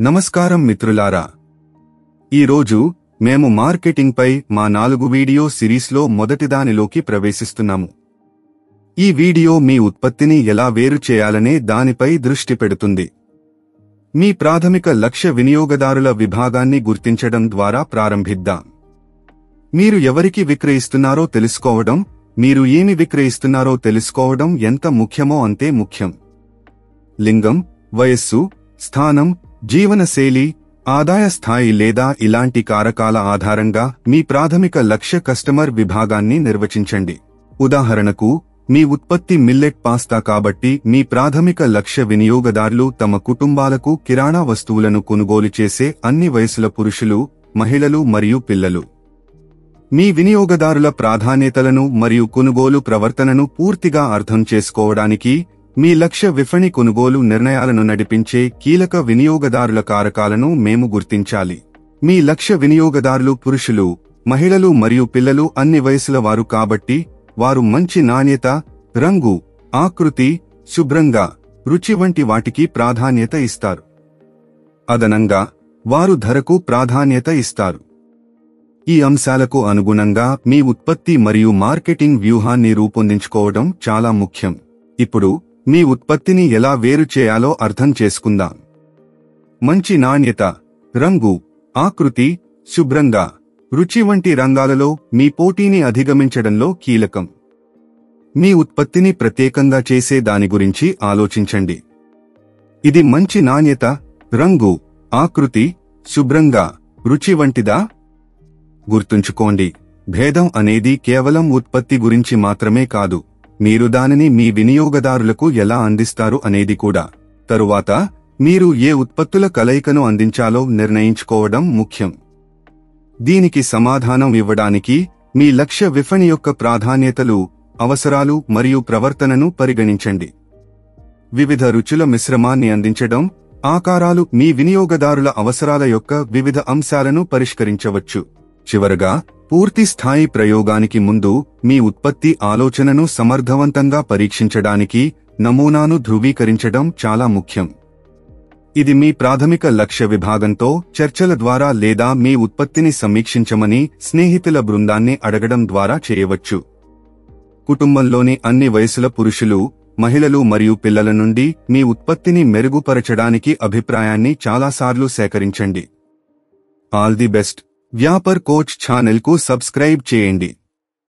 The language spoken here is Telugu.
నమస్కారం మిత్రులారా, ఈరోజు మేము మార్కెటింగ్ పై మా 4 వీడియో సిరీస్లో మొదటిదానిలోకి ప్రవేశిస్తున్నాము. ఈ వీడియో మీ ఉత్పత్తిని ఎలా వేరు చేయాలనే దానిపై దృష్టి పెడుతుంది. మీ ప్రాథమిక లక్ష్య వినియోగదారుల విభాగాన్ని గుర్తించడం ద్వారా ప్రారంభిద్దాం. మీరు ఎవరికి విక్రయిస్తున్నారో తెలుసుకోవడం, మీరు ఏమి విక్రయిస్తున్నారో తెలుసుకోవడం ఎంత ముఖ్యమో అంతే ముఖ్యం. లింగం, వయస్సు, స్థానం, జీవనశైలి, ఆదాయ స్థాయి లేదా ఇలాంటి కారకాల ఆధారంగా మీ ప్రాథమిక లక్ష్య కస్టమర్ విభాగాన్ని నిర్వచించండి. ఉదాహరణకు, మీ ఉత్పత్తి మిల్లెట్ పాస్తా కాబట్టి మీ ప్రాథమిక లక్ష్య వినియోగదారులు తమ కుటుంబాలకు కిరాణా వస్తువులను కొనుగోలు చేసే అన్ని వయసుల పురుషులు, మహిళలు మరియు పిల్లలు. మీ వినియోగదారుల ప్రాధాన్యతలను మరియు కొనుగోలు ప్రవర్తనను పూర్తిగా అర్థం చేసుకోవడానికి మీ లక్ష్య విఫణి కొనుగోలు నిర్ణయాలను నడిపించే కీలక వినియోగదారుల కారకాలను మేము గుర్తించాలి. మీ లక్ష్య వినియోగదారులు పురుషులు, మహిళలు మరియు పిల్లలు అన్ని వయసుల వారు కాబట్టి వారు మంచి నాణ్యత, రంగు, ఆకృతి, శుభ్రంగా, రుచి వంటి వాటికి ప్రాధాన్యత ఇస్తారు. అదనంగా వారు ధరకు ప్రాధాన్యత ఇస్తారు. ఈ అంశాలకు అనుగుణంగా మీ ఉత్పత్తి మరియు మార్కెటింగ్ వ్యూహాన్ని రూపొందించుకోవడం చాలా ముఖ్యం. ఇప్పుడు మీ ఉత్పత్తిని ఎలా వేరు చేయాలో అర్థం చేసుకుందాం. మంచి నాణ్యత, రంగు, ఆకృతి, శుభ్రంగా, రుచి వంటి రంగాలలో మీ పోటీని అధిగమించడంలో కీలకం. మీ ఉత్పత్తిని ప్రత్యేకంగా చేసే దాని గురించి ఆలోచించండి. ఇది మంచి నాణ్యత, రంగు, ఆకృతి, శుభ్రంగా, రుచి వంటిదా? గుర్తుంచుకోండి, భేదం అనేది కేవలం ఉత్పత్తి గురించి మాత్రమే కాదు, మీరు దానిని మీ వినియోగదారులకు ఎలా అందిస్తారు అనేది కూడా. తరువాత మీరు ఏ ఉత్పత్తుల కలయికను అందించాలో నిర్ణయించుకోవడం ముఖ్యం. దీనికి సమాధానం ఇవ్వడానికి మీ లక్ష్య విఫణి యొక్క ప్రాధాన్యతలు, అవసరాలు మరియు ప్రవర్తనను పరిగణించండి. వివిధ రుచుల మిశ్రమాన్ని అందించడం, ఆకారాలు మీ వినియోగదారుల అవసరాల యొక్క వివిధ అంశాలను పరిష్కరించవచ్చు. చివరగా, పూర్తి స్థాయి ప్రయోగానికి ముందు మీ ఉత్పత్తి ఆలోచనను సమర్థవంతంగా పరీక్షించడానికి నమూనాను ధృవీకరించడం చాలా ముఖ్యం. ఇది మీ ప్రాథమిక లక్ష్య విభాగంతో చర్చల ద్వారా లేదా మీ ఉత్పత్తిని సమీక్షించమని స్నేహితుల బృందాన్ని అడగడం ద్వారా చేయవచ్చు. కుటుంబంలోని అన్ని వయసుల పురుషులు, మహిళలు మరియు పిల్లల నుండి మీ ఉత్పత్తిని మెరుగుపరచడానికి అభిప్రాయాన్ని చాలాసార్లు సేకరించండి. All the best. Vyapar coach ఛానల్కు సబ్స్క్రైబ్ చేయండి.